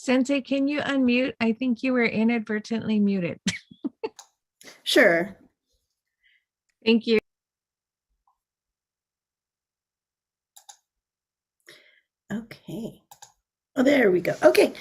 Sensei, can you unmute? I think you were inadvertently muted. Sure. Thank you. Okay. Oh, there we go. Okay.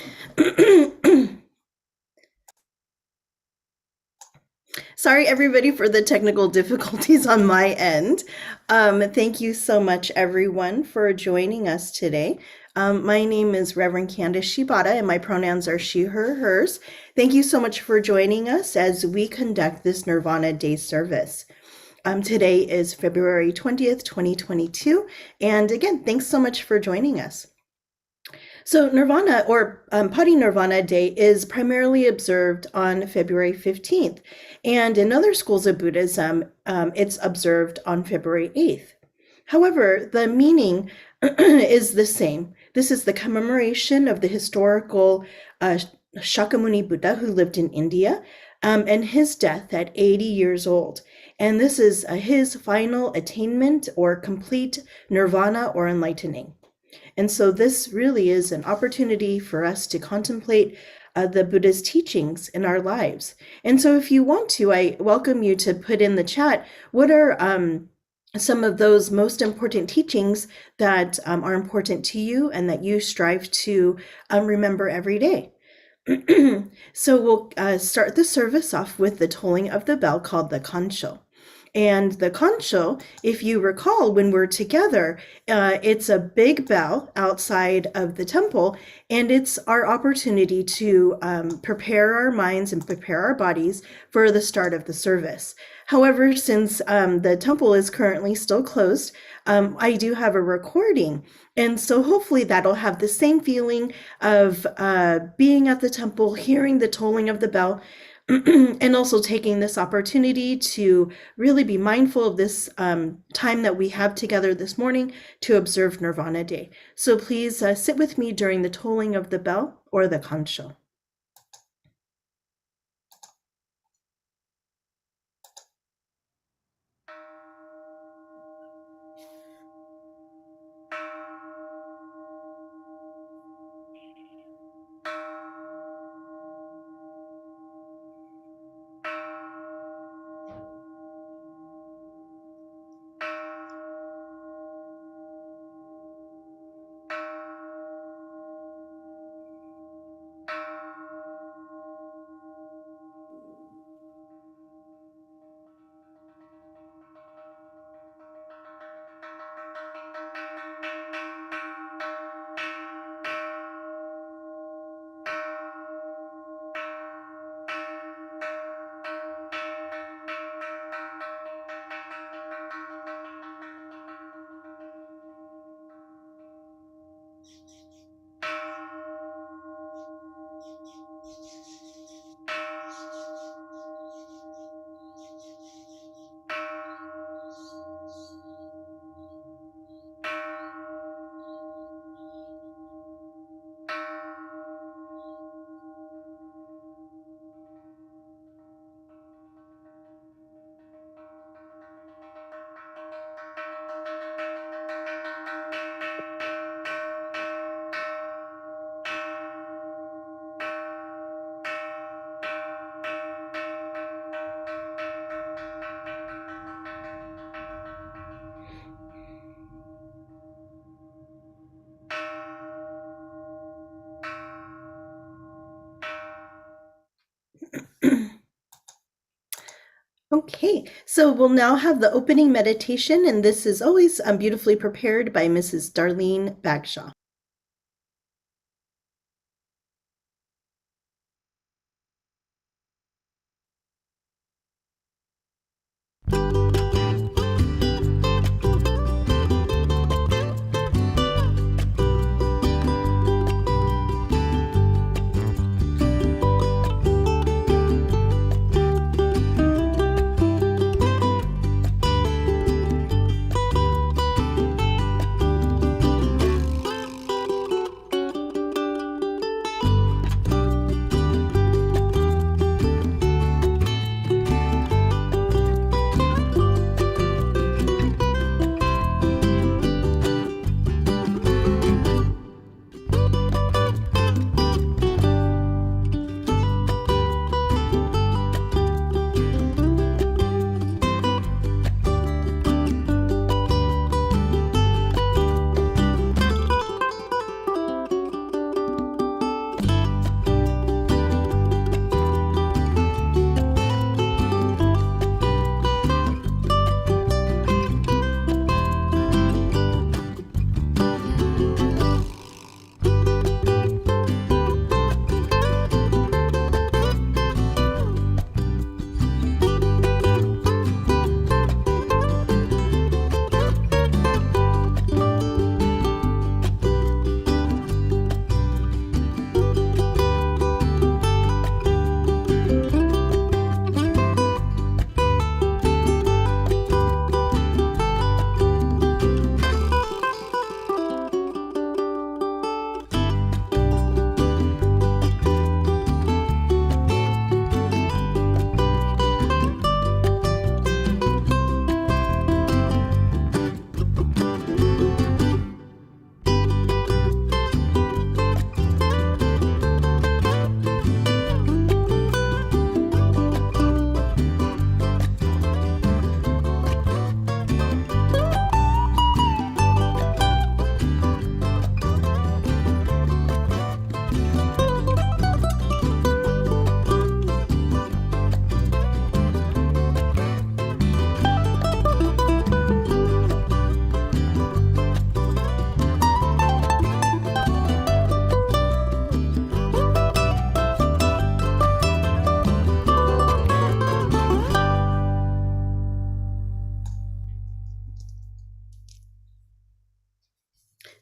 Sorry, everybody, for the technical difficulties on my end. Thank you so much, everyone, for joining us today. My name is Reverend Candace Shibata, and my pronouns are she, her, hers. Thank you so much for joining us as we conduct this Nirvana Day Service. Today is February 20th, 2022. And again, thanks so much for joining us. So Nirvana or Parinirvana Day is primarily observed on February 15th. And in other schools of Buddhism, it's observed on February 8th. However, the meaning is the same. This is the commemoration of the historical Shakyamuni Buddha who lived in India and his death at 80 years old. And this is his final attainment or complete nirvana or enlightening. And so this really is an opportunity for us to contemplate the Buddha's teachings in our lives. And so if you want to, I welcome you to put in the chat, what are some of those most important teachings that are important to you and that you strive to remember every day? So we'll start the service off with the tolling of the bell called the Kansho. And the Kansho, if you recall, when we're together, it's a big bell outside of the temple, and it's our opportunity to prepare our minds and prepare our bodies for the start of the service. However, since the temple is currently still closed, I do have a recording. And so hopefully that'll have the same feeling of being at the temple, hearing the tolling of the bell, and also taking this opportunity to really be mindful of this time that we have together this morning to observe Nirvana Day. So please sit with me during the tolling of the bell or the Kansho. Okay, so we'll now have the opening meditation, and this is always beautifully prepared by Mrs. Darlene Bagshaw.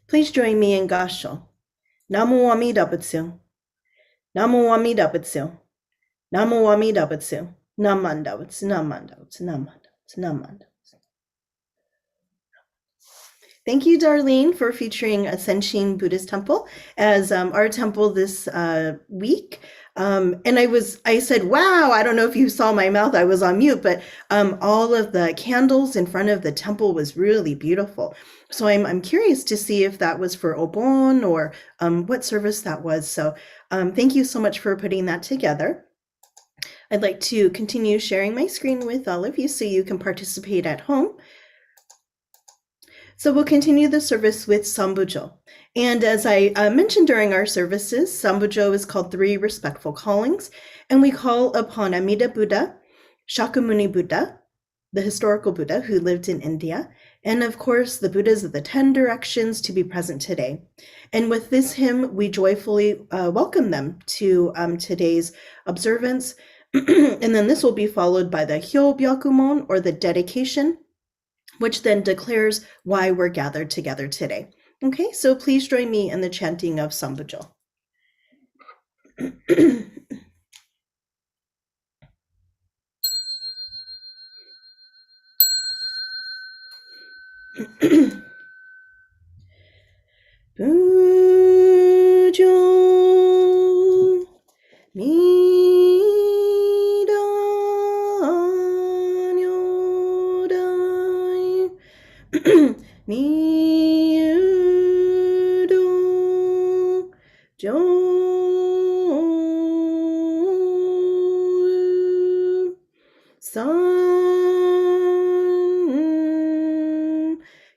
Please join me in Gasho. Namu Amida Butsu. Namu Amida Butsu. Namu Amida Butsu. Namanda Butsu. Namanda Butsu. Namanda Butsu. Namanda. Thank you, Darlene, for featuring Senshin Buddhist Temple as our temple this week. And I said, wow, I don't know if you saw my mouth, I was on mute, but all of the candles in front of the temple was really beautiful. So I'm curious to see if that was for Obon or what service that was. So thank you so much for putting that together. I'd like to continue sharing my screen with all of you so you can participate at home. So we'll continue the service with Sambujo. And as I mentioned during our services, Sambujo is called Three Respectful Callings, and we call upon Amida Buddha, Shakyamuni Buddha, the historical Buddha who lived in India, and of course the Buddhas of the 10 directions to be present today. And with this hymn, we joyfully welcome them to today's observance. And then this will be followed by the Hyobyakumon, or the dedication, which then declares why we're gathered together today. Okay, so please join me in the chanting of Sambujo. Bujo Mida Nyodai Niudo Jo San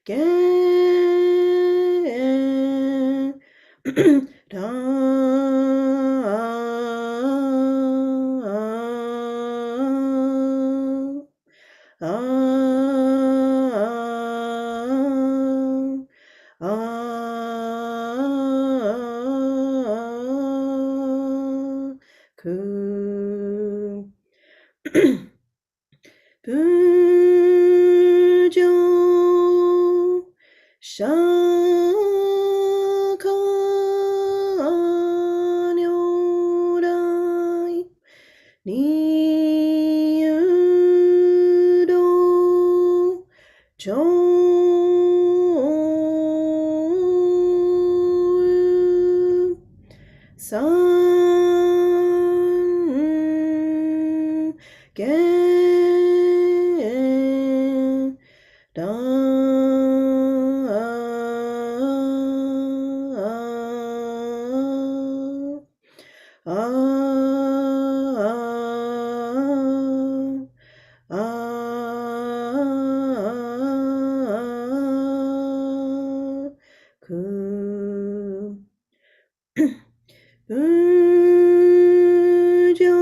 Gen Da Ku Bujo Shakanyorai Niudo Jo San Gen Da Ku Bujo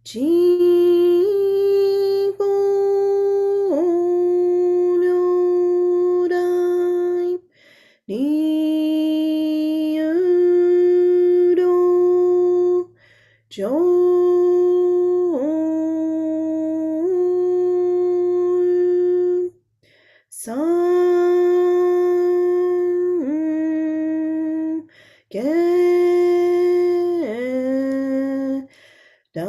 Jimbo Nyodai Niudo Jo San Gen Da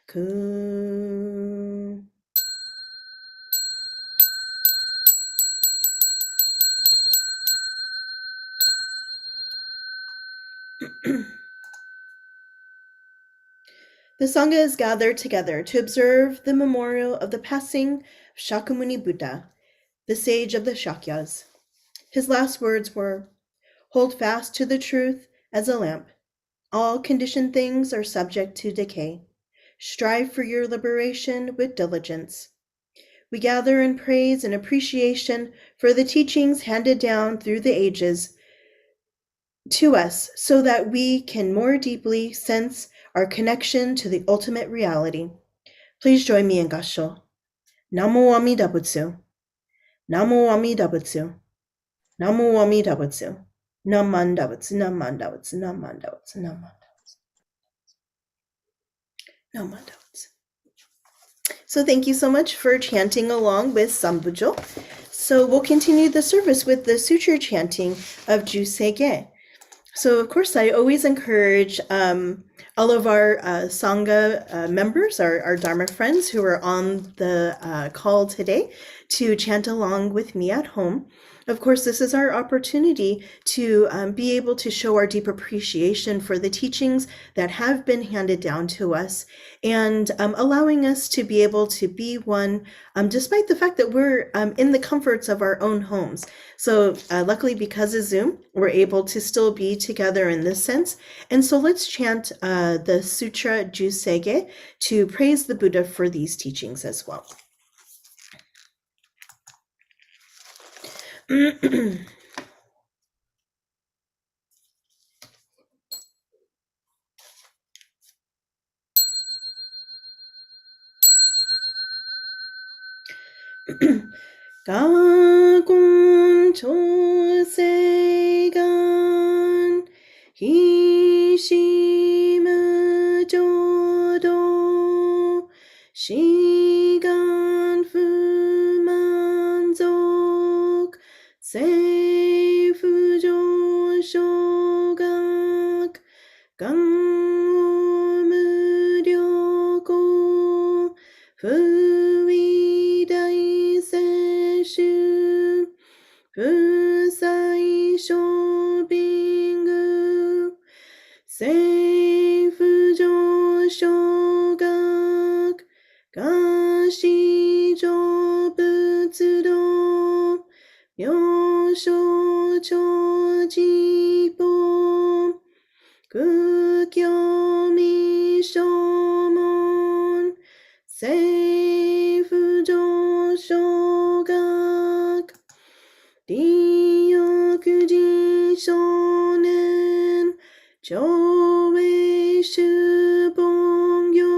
Ku The Sangha is gathered together to observe the memorial of the passing of Shakyamuni Buddha, the sage of the Shakyas. His last words were, "Hold fast to the truth as a lamp. All conditioned things are subject to decay. Strive for your liberation with diligence." We gather in praise and appreciation for the teachings handed down through the ages to us so that we can more deeply sense our connection to the ultimate reality. Please join me in Gasho. Namo Amida Butsu. Namo Amida Butsu. Namo Amida Butsu. Namanda Butsu. Namanda Butsu. Namanda Butsu. Namanda Butsu. So thank you so much for chanting along with Sambujo. So we'll continue the service with the suture chanting of Jusege. So of course, I always encourage all of our Sangha members, our Dharma friends who are on the call today, to chant along with me at home. Of course, this is our opportunity to be able to show our deep appreciation for the teachings that have been handed down to us, and allowing us to be able to be one, despite the fact that we're in the comforts of our own homes. So luckily, because of Zoom, we're able to still be together in this sense. And so let's chant the Sutra Jusege to praise the Buddha for these teachings as well. Gakun chosegan hishimu jodo shigan fumanzok seifu shogak gan muryoko fuidai seshu fusai shobingu seifu shogak gashi jobutsudo myosho chojipo kukyomi shomon seifu shogak ryokuji shonen chōei shubongyo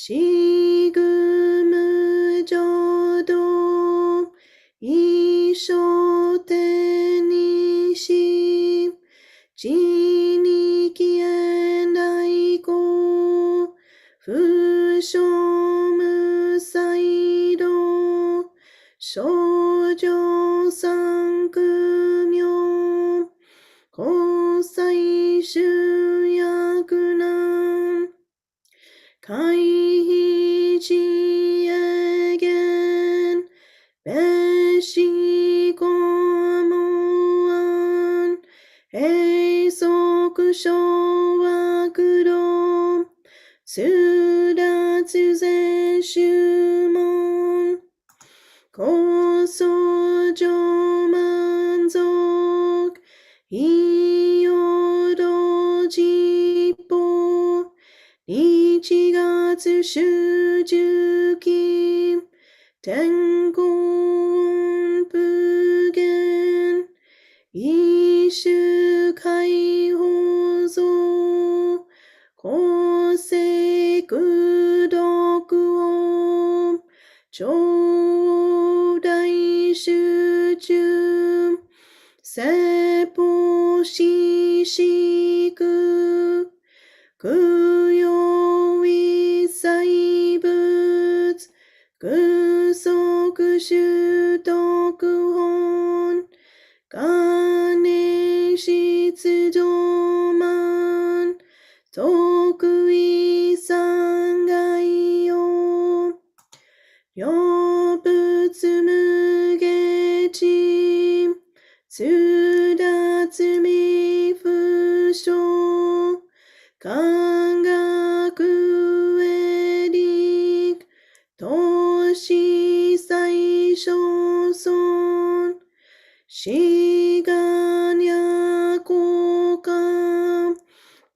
shigumu jodo isho tenishi jiniki and aiko fushomu saido shoujo sankumyo kosai shuyakunan kaihi jiegen beshi komoan eisoku showakuro sudatsu zeshumon kosojo manzok iyodo jippo nichigatsu shujuki tenkon pugen ishu kaihozo kosei kudoku chodai shuju seppo shishiku kuyo isaibutsu kusoku shutoku hon ganen shitsujoman tokui sangai yo yobutsu mugechi tsudatsu mifusho kangaku erik toshi saishoson shigan yakokan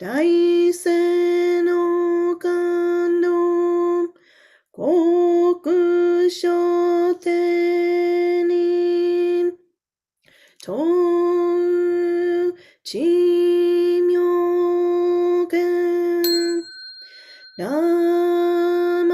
daisen no kando kokusho tenin tou chimyogen namanda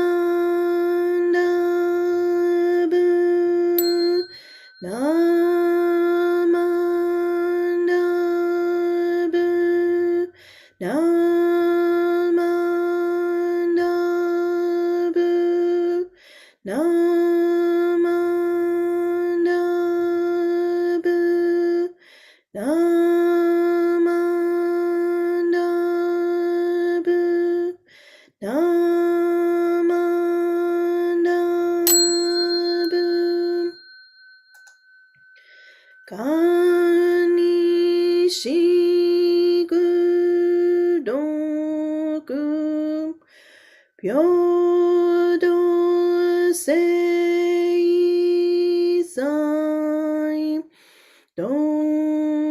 Namandabum Kanishigodoku Pyodo Seisai Donmo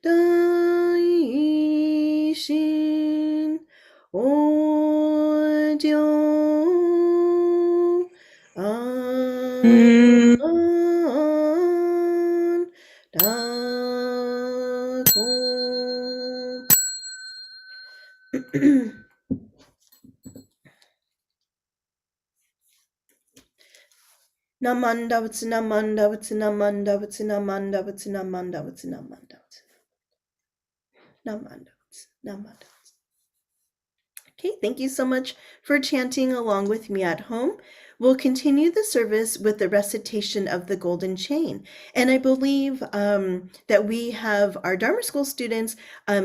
Daishin Ojo Mm. An Dako Namanda what's namanda what's namanda what's namanda what's namanda what's namanda namanda namanda. Okay, thank you so much for chanting along with me at home. We'll continue the service with the recitation of the Golden Chain. And I believe that we have our Dharma School students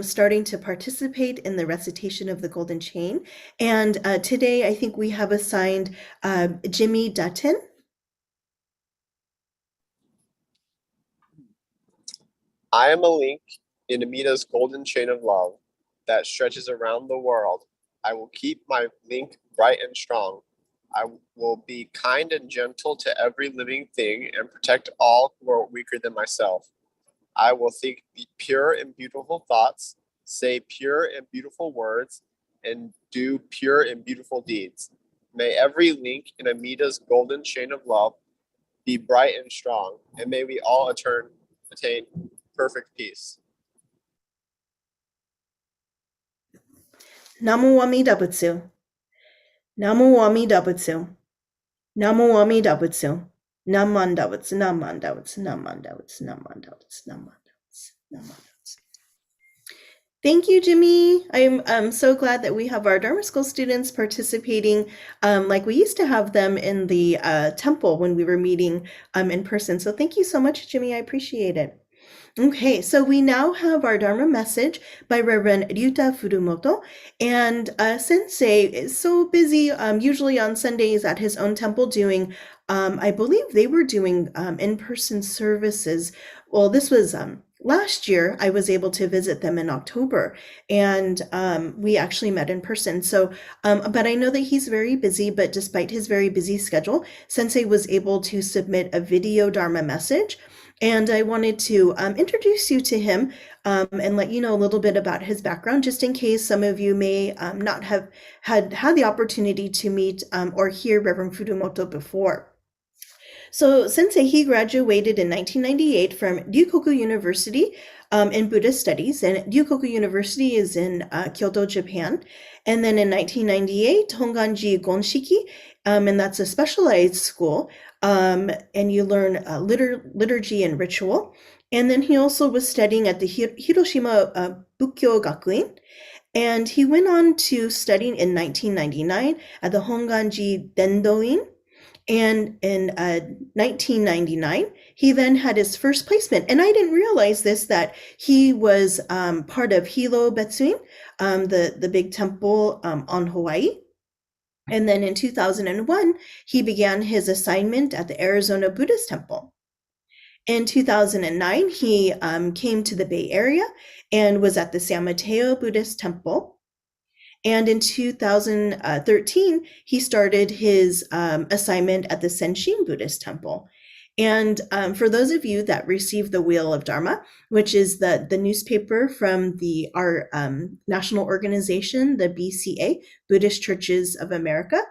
starting to participate in the recitation of the Golden Chain. And today I think we have assigned Jimmy Dutton. I am a link in Amita's golden chain of love that stretches around the world. I will keep my link bright and strong. I will be kind and gentle to every living thing and protect all who are weaker than myself. I will think pure and beautiful thoughts, say pure and beautiful words, and do pure and beautiful deeds. May every link in Amita's golden chain of love be bright and strong, and may we all attain perfect peace. Namu Amida Butsu. Namu Amida Butsu. Namu Amida Butsu. Namandavats, Namandavats, Namandavats, Namandavats, Namandavats, Namandavats. Thank you, Jimmy. I'm so glad that we have our Dharma School students participating like we used to have them in the temple when we were meeting in person. So thank you so much, Jimmy. I appreciate it. Okay, so we now have our Dharma message by Reverend Ryuta Furumoto. And Sensei is so busy, usually on Sundays at his own temple doing, I believe they were doing in-person services. Well, this was last year. I was able to visit them in October, and we actually met in person. So, but I know that he's very busy, but despite his very busy schedule, Sensei was able to submit a video Dharma message. And I wanted to introduce you to him and let you know a little bit about his background, just in case some of you may not have had the opportunity to meet or hear Reverend Furumoto before. So Sensei, he graduated in 1998 from Ryukoku University in Buddhist Studies, and Ryukoku University is in Kyoto, Japan. And then in 1998, Honganji Gonshiki, and that's a specialized school, and you learn liturgy and ritual. And then he also was studying at the Hiroshima Bukkyo Gakuin, and he went on to studying in 1999 at the Honganji Dendoin. And in 1999, he then had his first placement. And I didn't realize this, that he was part of Hilo Betsuin, the big temple on Hawaii. And then in 2001, he began his assignment at the Arizona Buddhist Temple. In 2009, he came to the Bay Area and was at the San Mateo Buddhist Temple. And in 2013, he started his assignment at the Senshin Buddhist Temple. And for those of you that received the Wheel of Dharma, which is the newspaper from our national organization, the BCA, Buddhist Churches of America,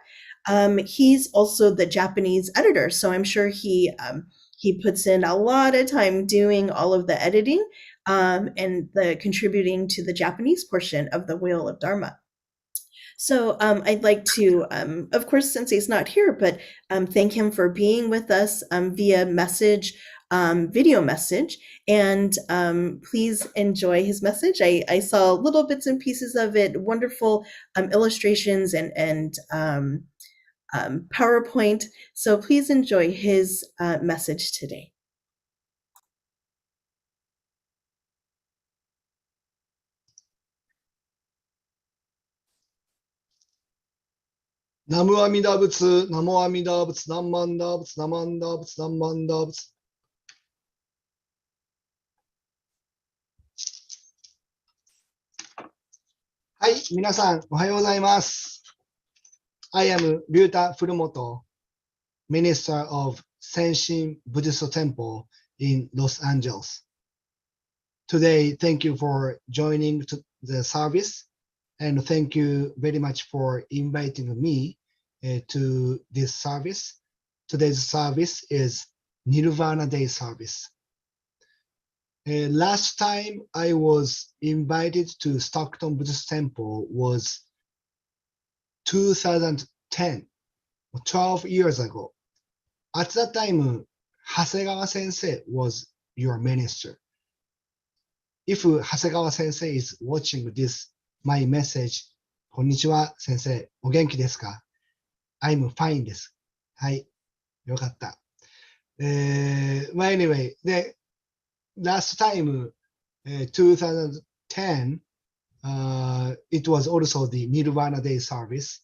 he's also the Japanese editor. So I'm sure he puts in a lot of time doing all of the editing and the contributing to the Japanese portion of the Wheel of Dharma. So I'd like to, of course, Sensei's not here, but thank him for being with us via message, video message, and please enjoy his message. I saw little bits and pieces of it, wonderful illustrations and PowerPoint. So please enjoy his message today. 南無阿弥陀仏、南無阿弥陀仏、南無阿弥陀仏、南無阿弥陀仏、南無阿弥陀仏。はい、皆さん、おはようございます。I am Ryuta Furumoto, Minister of Senshin Buddhist Temple in Los Angeles. Today, thank you for joining the service, and thank you very much for inviting me to this service. Today's service is Nirvana Day Service. Last time I was invited to Stockton Buddhist Temple was 2010, 12 years ago. At that time, Hasegawa Sensei was your minister. If Hasegawa Sensei is watching this, my message, こんにちは、先生、お元気ですか？ I'm fine です。はい、よかった。Anyway, the last time, 2010, it was also the Nirvana Day Service.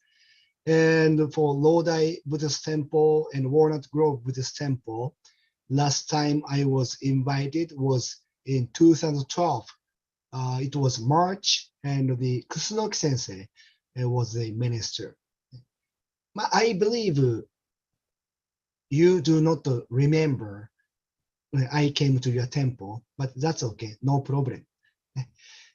And for Lodi Buddhist Temple and Walnut Grove Buddhist Temple, last time I was invited was in 2012. It was March, and the Kusunoki Sensei was the minister. I believe you do not remember when I came to your temple, but that's okay, no problem.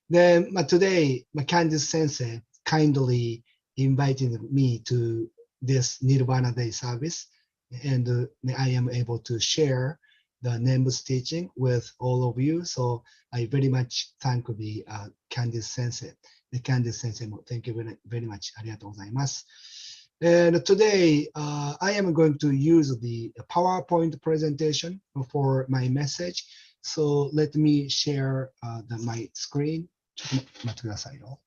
Then today, Candice Sensei kindly invited me to this Nirvana Day service, and I am able to share the Nimbus teaching with all of you. So I very much thank the Candice Sensei. The Candice Sensei, thank you very, very much. ありがとうございます。And today, I am going to use the PowerPoint presentation for my message. So let me share my screen. ちょっと待ってくださいよ。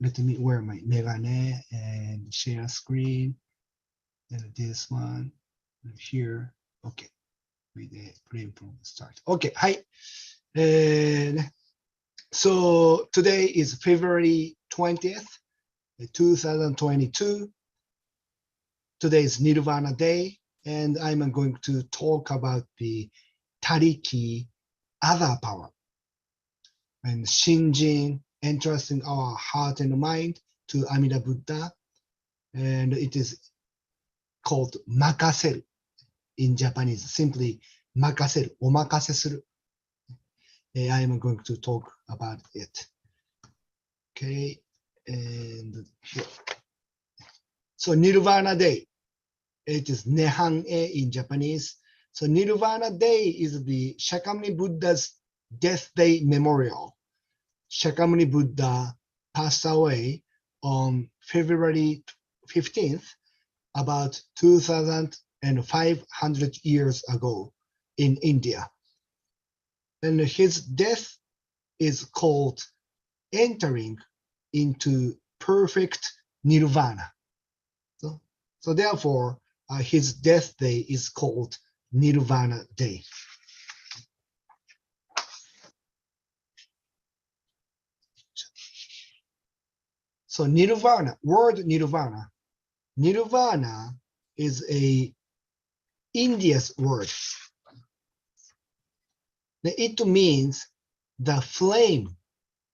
Let me wear my メガネ and share screen. And this one here. Okay. With the play from the start. Okay. はい。So today is February 20th, 2022. Today is Nirvana Day, and I'm going to talk about the Tariki, other power, and Shinjin, entrusting our heart and mind to Amida Buddha, and it is called Makaseru in Japanese, simply Makaseru, Omakase suru. I am going to talk about it. Okay, and here. So Nirvana Day, it is Nehan-e in Japanese. So Nirvana Day is the Shakyamuni Buddha's death day memorial. Shakyamuni Buddha passed away on February 15th, about 2,500 years ago in India. And his death is called entering into perfect nirvana. So therefore, his death day is called Nirvana Day. So Nirvana, word Nirvana. Nirvana is a India's word. It means the flame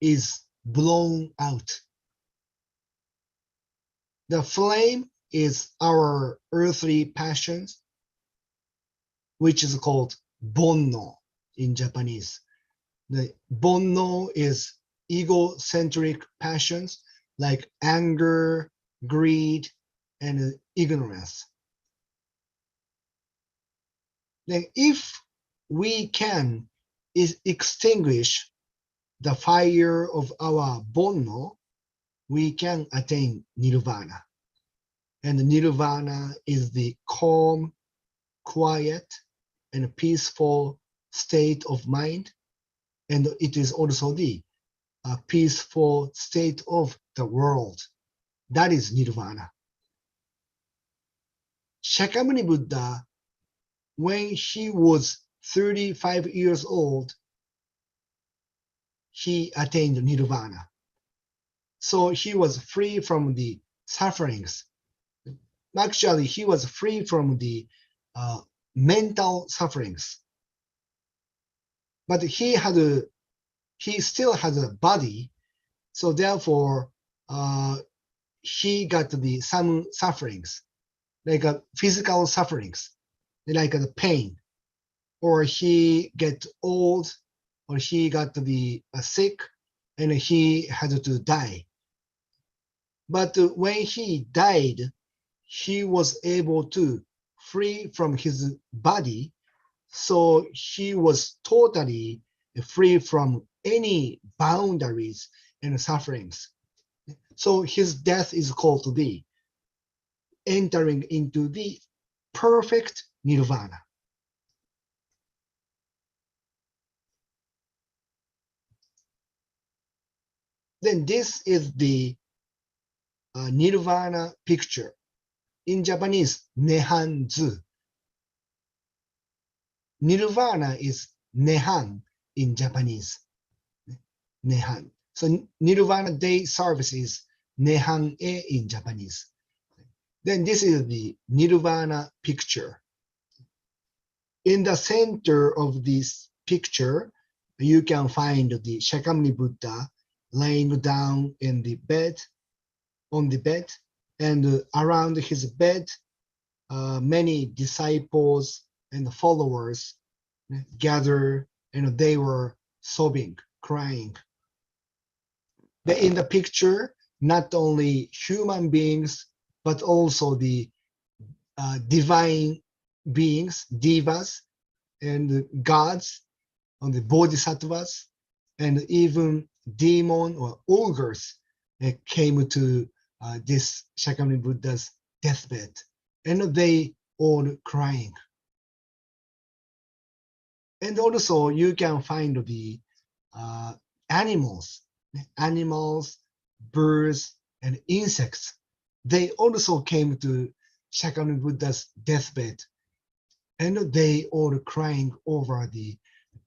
is blown out. The flame is our earthly passions, which is called bonno in Japanese. The bonno is egocentric passions like anger, greed, and ignorance. Then if we can extinguish the fire of our bonno, we can attain nirvana. And nirvana is the calm, quiet, and peaceful state of mind. And it is also the peaceful state of the world. That is nirvana. Shakyamuni Buddha, when he was 35 years old, he attained nirvana. So he was free from the sufferings. Actually, he was free from the mental sufferings, but he still had a body, so therefore he got some sufferings, like physical sufferings, like the pain, or he get old, or he got to be sick, and he had to die. But when he died, he was able to free from his body, so he was totally free from any boundaries and sufferings. So his death is called to be entering into the perfect nirvana. Then this is the nirvana picture. In Japanese, nehanzu. Nirvana is nehan in Japanese. Nehan. So Nirvana Day Service is nehan-e in Japanese. Then this is the nirvana picture. In the center of this picture, you can find the Shakyamuni Buddha laying down in the bed, on the bed, and around his bed, many disciples and followers gather, and they were sobbing, crying. In the picture, not only human beings, but also the divine beings, devas, and gods, and the bodhisattvas, and even demon or ogres came to this Shakyamuni Buddha's deathbed, and they all crying. And also you can find the animals, birds, and insects. They also came to Shakyamuni Buddha's deathbed, and they all crying over the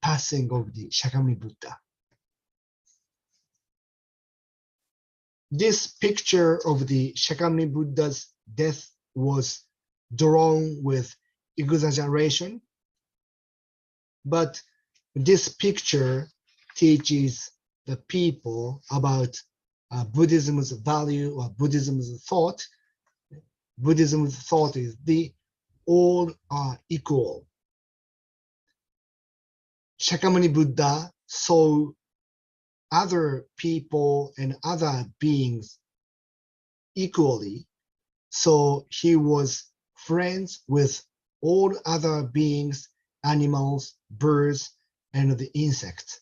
passing of the Shakyamuni Buddha. This picture of the Shakyamuni Buddha's death was drawn with exaggeration, but this picture teaches the people about Buddhism's value or Buddhism's thought. Buddhism's thought is the all are equal. Shakyamuni Buddha saw other people and other beings equally, so he was friends with all other beings, animals, birds, and the insects.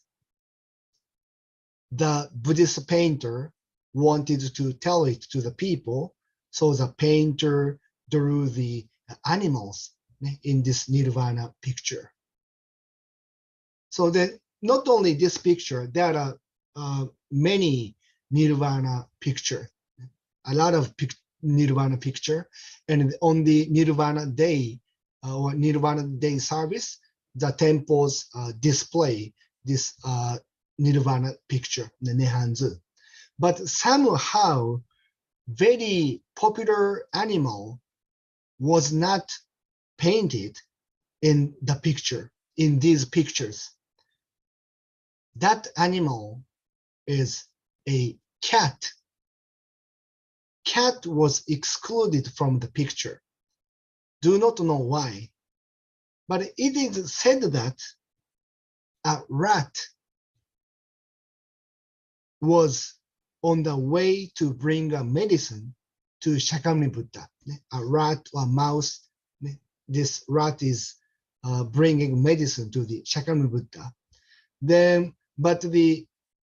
The Buddhist painter wanted to tell it to the people, so the painter drew the animals in this nirvana picture. So that not only this picture, there are many nirvana picture, a lot of nirvana picture, and on the nirvana day or nirvana day service, the temples display this nirvana picture, the nehanzu. But somehow very popular animal was not painted in the picture, in these pictures. That animal is a cat. Cat was excluded from the picture. Do not know why, but it is said that a rat was on the way to bring a medicine to Shakyamuni Buddha. A rat or mouse, this rat is bringing medicine to the Shakyamuni Buddha. Then, but a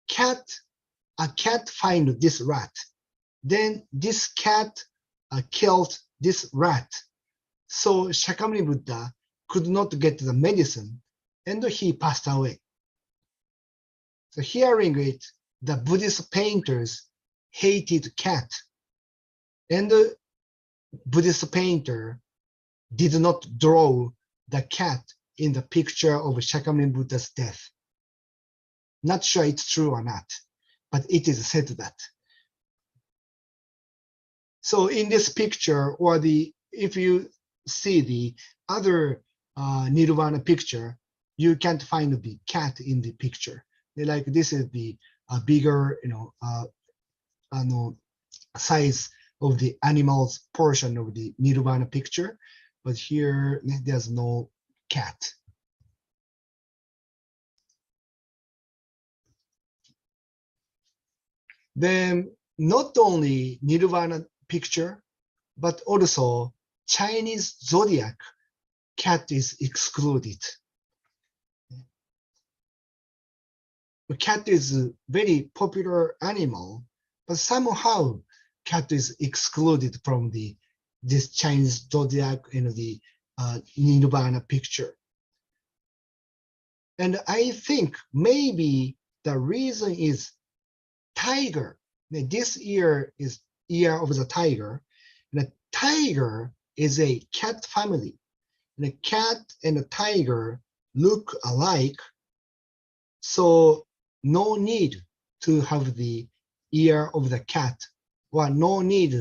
cat find this rat. Then this cat killed this rat. So Shakyamuni Buddha could not get the medicine, and he passed away. So hearing it, the Buddhist painters hated cat, and the Buddhist painter did not draw the cat in the picture of Shakyamuni Buddha's death. Not sure it's true or not, but it is said that. So in this picture, or if you see the other Nirvana picture, you can't find the cat in the picture. Like this is the bigger, size of the animals portion of the Nirvana picture, but here there's no cat. Then not only Nirvana picture, but also Chinese zodiac cat is excluded. The cat is a very popular animal, but somehow cat is excluded from this Chinese zodiac in the Nirvana picture. And I think maybe the reason is tiger. This year is year of the tiger. And the tiger is a cat family. And the cat and the tiger look alike. So no need to have the ear of the cat, or no need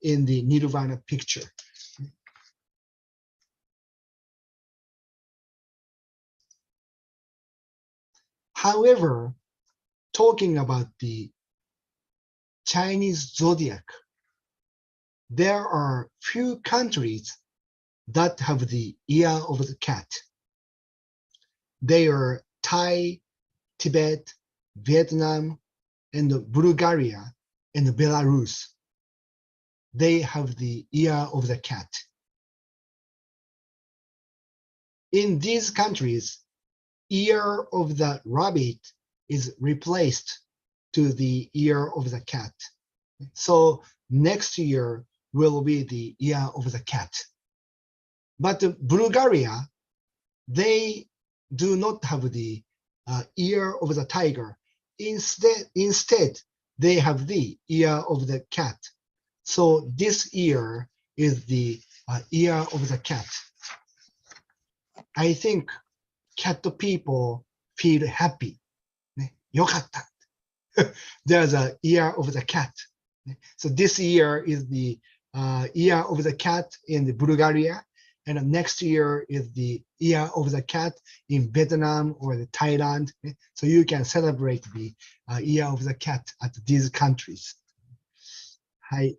in the Nirvana picture. However, talking about the Chinese zodiac, there are few countries that have the ear of the cat. They are Thai, Tibet, Vietnam, and Bulgaria, and Belarus. They have the ear of the cat. In these countries, ear of the rabbit is replaced to the ear of the cat. So next year will be the ear of the cat. But Bulgaria, they do not have the ear of the tiger. Instead, they have the ear of the cat. So this year is the ear of the cat. I think cat people feel happy. よかった. There's an ear of the cat. So this year is the ear of the cat in the Bulgaria, and next year is the ear of the cat in Vietnam or the Thailand. So you can celebrate the ear of the cat at these countries. はい。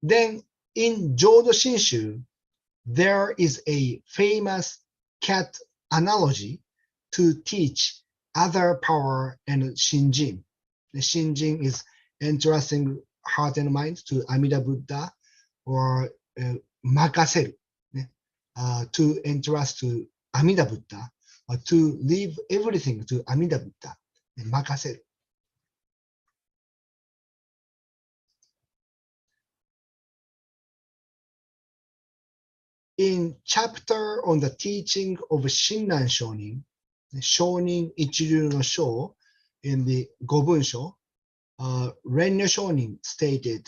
Then in 浄土真宗, there is a famous cat analogy to teach other power and Shinjin. The Shinjin is entrusting heart and mind to Amida Buddha, or makaseru, to entrust to Amida Buddha, or to leave everything to Amida Buddha, makaseru. In chapter on the teaching of Shinran Shonin, Shonin Ichiru no Sho, in the Gobunsho, Renya Shonin stated,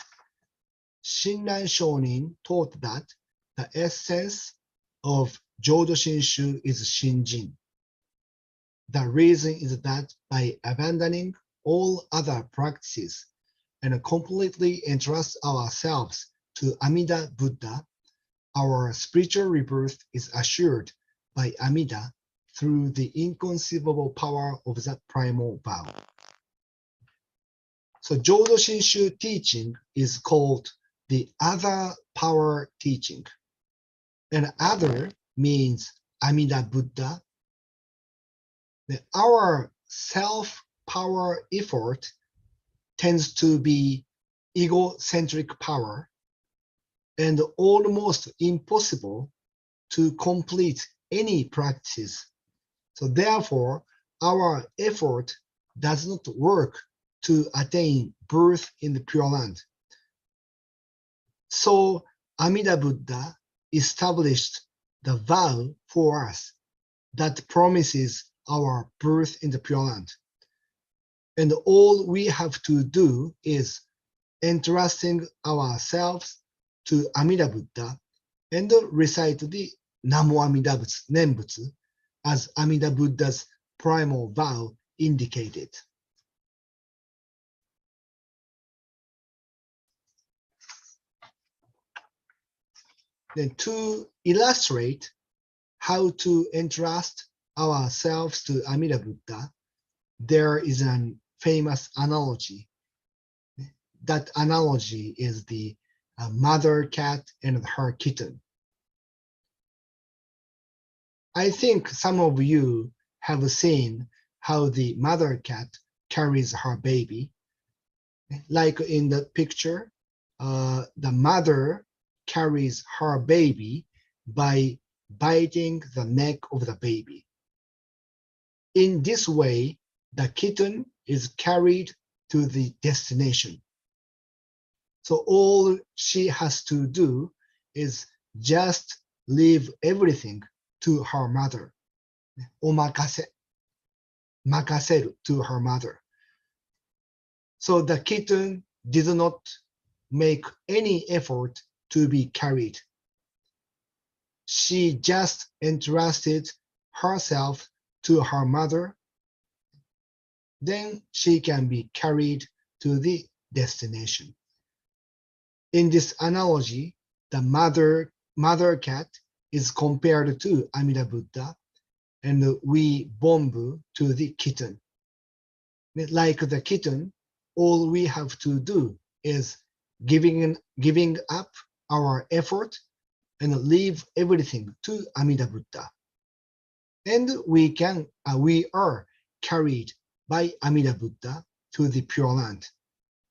Shinran Shonin taught that the essence of Jodo Shinshu is Shinjin. The reason is that by abandoning all other practices and completely entrust ourselves to Amida Buddha, our spiritual rebirth is assured by Amida through the inconceivable power of that primal vow. So Jodo Shinshu teaching is called the other power teaching. And other means Amida Buddha. Our self-power effort tends to be egocentric power and almost impossible to complete any practice. So therefore, our effort does not work to attain birth in the Pure Land. So Amida Buddha established the vow for us that promises our birth in the Pure Land. And all we have to do is entrusting ourselves to Amida Buddha and recite the Namo Amida Butsu, Nembutsu, as Amida Buddha's primal vow indicated. Then to illustrate how to entrust ourselves to Amida Buddha, there is a famous analogy. That analogy is the mother cat and her kitten. I think some of you have seen how the mother cat carries her baby. Like in the picture, the mother carries her baby by biting the neck of the baby. In this way, the kitten is carried to the destination. So all she has to do is just leave everything to her mother. Omakase, makaseru to her mother. So the kitten did not make any effort to be carried. She just entrusted herself to her mother. Then she can be carried to the destination. In this analogy, the mother cat is compared to Amida Buddha, and we bombu to the kitten. Like the kitten, all we have to do is giving up our effort and leave everything to Amida Buddha. And we are carried by Amida Buddha to the Pure Land.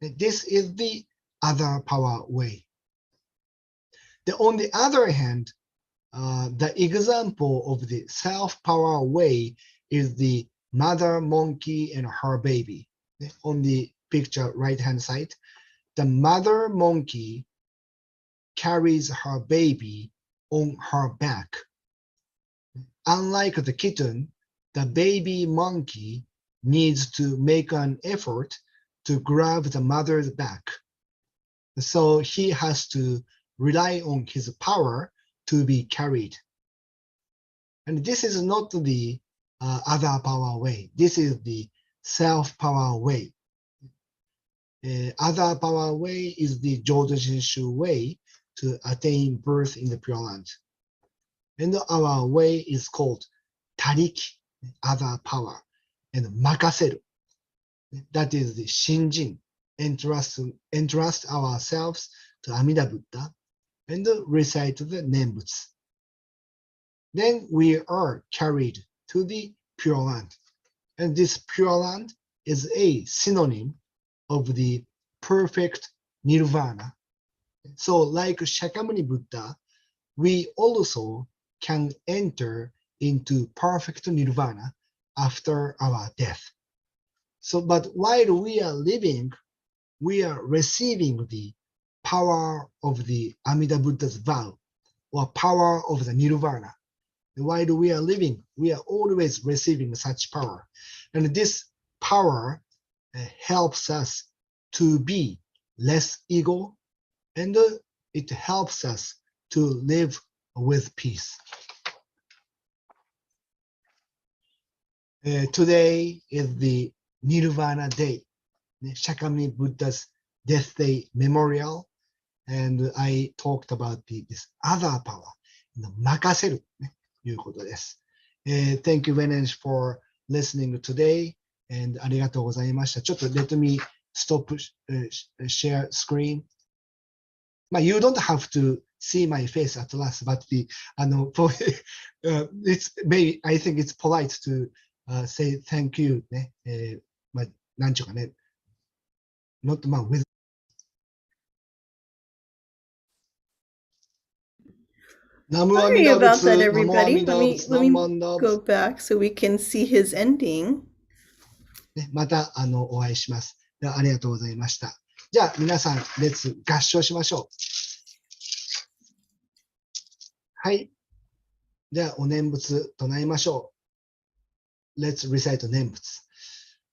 This is the other power way. On the other hand, the example of the self-power way is the mother monkey and her baby. On the picture right-hand side, the mother monkey carries her baby on her back. Unlike the kitten, the baby monkey needs to make an effort to grab the mother's back. So he has to rely on his power to be carried. And this is not the other power way. This is the self-power way. Other power way is the Jodo Shinshu way to attain birth in the Pure Land. And our way is called Tariki, other power, and Makaseru. That is the Shinjin, entrust ourselves to Amida Buddha and recite the Nembutsu. Then we are carried to the Pure Land. And this Pure Land is a synonym of the perfect Nirvana. So like Shakyamuni Buddha, we also can enter into perfect Nirvana after our death. So, but while we are living, we are receiving the power of the Amida Buddha's vow, or power of the Nirvana. While we are living, we are always receiving such power. And this power helps us to be less ego, and it helps us to live with peace. Today is the Nirvana Day, Shakyamuni Buddha's death day memorial, and I talked about this other power, makaseru ということです。Thank you very much for listening today, and ありがとうございました。ちょっと let me stop share screen. You don't have to see my face at last, but it's maybe I think it's polite to say thank you ね。なんちゅうかね、not with Sorry about that, everybody. Let me go back so we can see his ending. またお会いします。ありがとうございました。じゃあ皆さん、列合唱しましょう。はい。ではお念仏唱えましょう。Let's recite 念仏。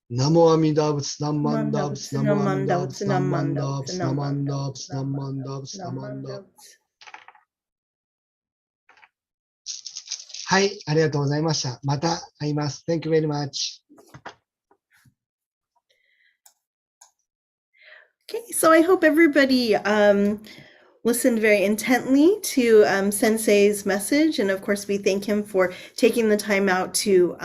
ナモアミダ仏、ナマンダ仏、ナマンダ仏、ナマンダ仏、ナマンダ仏、ナマンダ仏、ナマンダ仏。はい、ありがとうございました。また会います。Thank you very much. Okay, so I hope everybody listened very intently to Sensei's message. And of course, we thank him for taking the time out to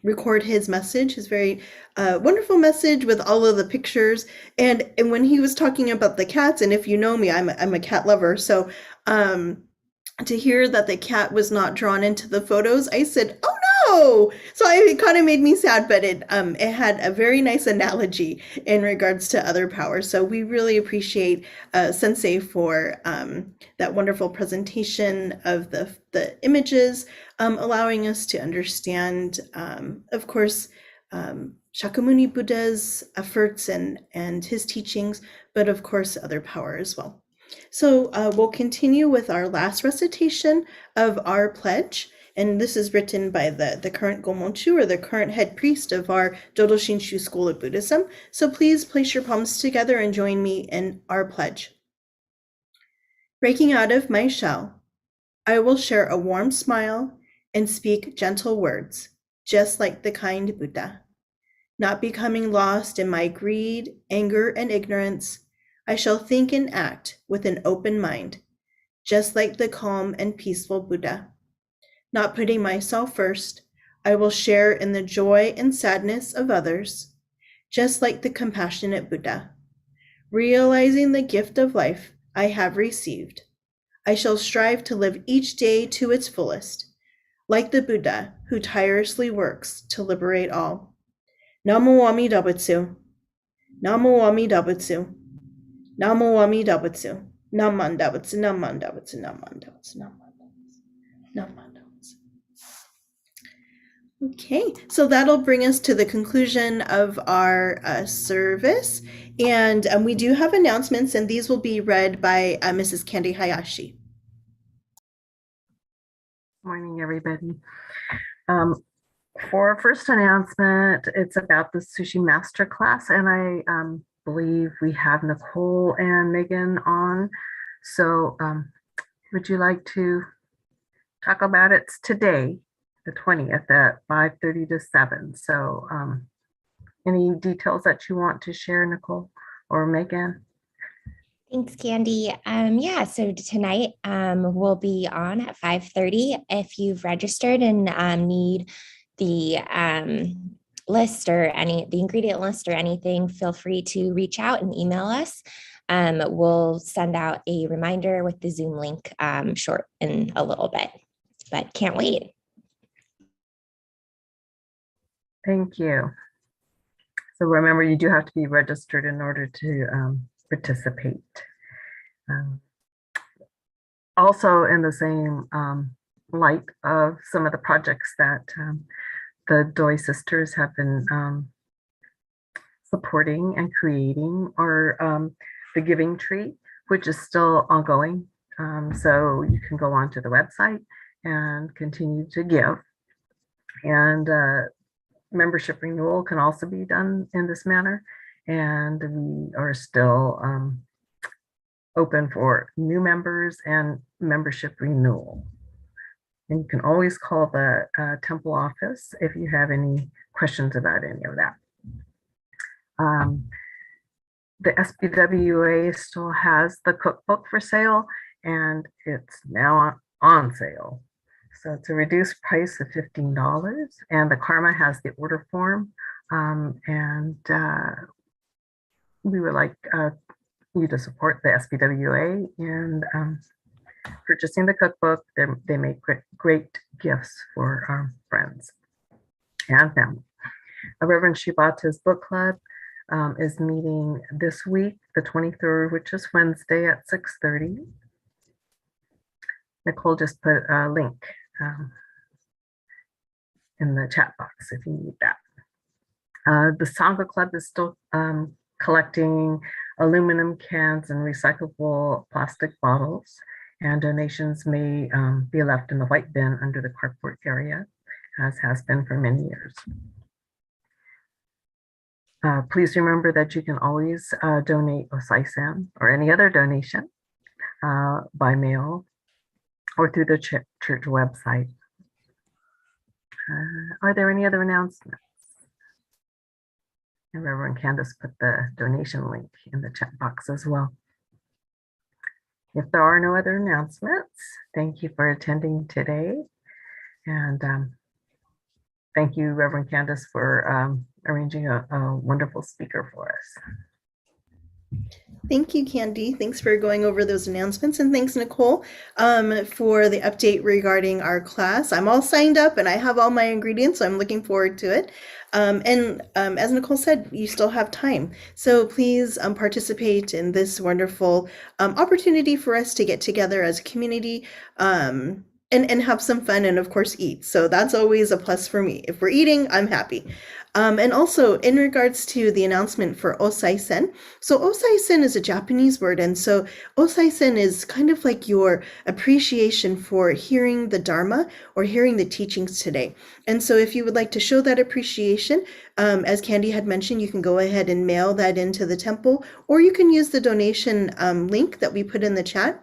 record his message, his very wonderful message with all of the pictures. And when he was talking about the cats, and if you know me, I'm a cat lover. So to hear that the cat was not drawn into the photos, I said, "Oh no!" So it kind of made me sad, but it had a very nice analogy in regards to other powers. So we really appreciate Sensei for that wonderful presentation of the images, allowing us to understand, of course, Shakyamuni Buddha's efforts and his teachings, but of course other power as well. So we'll continue with our last recitation of our pledge. And this is written by the current Gomonchu, or the current head priest of our Dodo Shinshu School of Buddhism. So please place your palms together and join me in our pledge. Breaking out of my shell, I will share a warm smile and speak gentle words, just like the kind Buddha. Not becoming lost in my greed, anger, and ignorance, I shall think and act with an open mind, just like the calm and peaceful Buddha. Not putting myself first, I will share in the joy and sadness of others, just like the compassionate Buddha. Realizing the gift of life I have received, I shall strive to live each day to its fullest, like the Buddha who tirelessly works to liberate all. Namo Amida Butsu. Namo Amida Butsu. Namo Amida Butsu. Namanda Butsu. Namanda Butsu. Namanda Butsu. Namanda Butsu. Okay, so that'll bring us to the conclusion of our service. And we do have announcements, and these will be read by Mrs. Candy Hayashi. Morning, everybody. For our first announcement, it's about the sushi masterclass, and I believe we have Nicole and Megan on. So would you like to talk about it? It's today, the 20th at 5:30 to 7. So any details that you want to share, Nicole or Megan? Thanks, Candy. Yeah, so tonight we'll be on at 5:30. If you've registered and need the list or the ingredient list or anything, feel free to reach out and email us. We'll send out a reminder with the Zoom link short in a little bit, but can't wait. Thank you. So remember, you do have to be registered in order to participate. Also, in the same light of some of the projects that the Doi sisters have been supporting and creating, or the Giving Tree, which is still ongoing. So you can go onto the website and continue to give. And membership renewal can also be done in this manner. And we are still open for new members and membership renewal. And you can always call the temple office if you have any questions about any of that. The SBWA still has the cookbook for sale, and it's now on sale. So it's a reduced price of $15, and the Karma has the order form. And we would like you to support the SBWA in purchasing the cookbook. They make great gifts for our friends and family. Reverend Shibata's book club is meeting this week, the 23rd, which is Wednesday at 6:30. Nicole just put a link in the chat box if you need that. The Sangha Club is still collecting aluminum cans and recyclable plastic bottles, and donations may be left in the white bin under the carport area, as has been for many years. Please remember that you can always donate osai-san or any other donation by mail or through the church website. Are there any other announcements? And Reverend Candace put the donation link in the chat box as well. If there are no other announcements, thank you for attending today. And thank you, Reverend Candace, for arranging a wonderful speaker for us. Thank you, Candy. Thanks for going over those announcements. And thanks, Nicole, for the update regarding our class. I'm all signed up and I have all my ingredients, so I'm looking forward to it. As Nicole said, you still have time. So please participate in this wonderful opportunity for us to get together as a community and have some fun and, of course, eat. So that's always a plus for me. If we're eating, I'm happy. And also in regards to the announcement for Osai-sen. So Osai-sen is a Japanese word. And so Osai-sen is kind of like your appreciation for hearing the Dharma or hearing the teachings today. And so if you would like to show that appreciation, as Candy had mentioned, you can go ahead and mail that into the temple, or you can use the donation link that we put in the chat.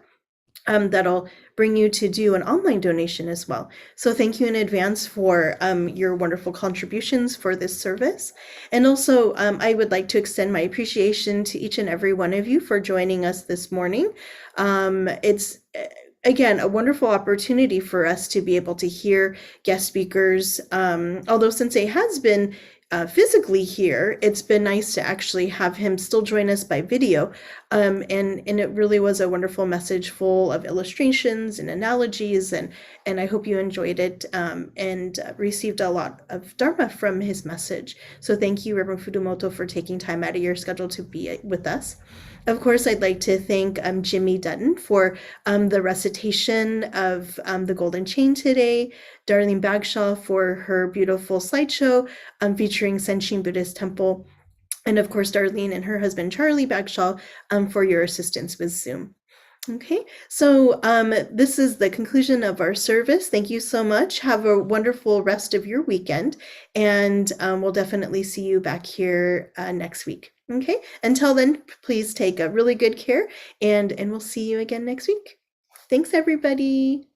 That'll bring you to do an online donation as well. So thank you in advance for your wonderful contributions for this service. And also, I would like to extend my appreciation to each and every one of you for joining us this morning. It's again, a wonderful opportunity for us to be able to hear guest speakers. Although Sensei has been physically here, it's been nice to actually have him still join us by video. And it really was a wonderful message full of illustrations and analogies. And I hope you enjoyed it and received a lot of Dharma from his message. So thank you, Reverend Fudumoto, for taking time out of your schedule to be with us. Of course, I'd like to thank Jimmy Dutton for the recitation of the Golden Chain today, Darlene Bagshaw for her beautiful slideshow featuring Senshin Buddhist Temple, and of course, Darlene and her husband, Charlie Bagshaw, for your assistance with Zoom. Okay, so this is the conclusion of our service. Thank you so much. Have a wonderful rest of your weekend, and we'll definitely see you back here next week. Okay, until then, please take a really good care, and we'll see you again next week. Thanks, everybody.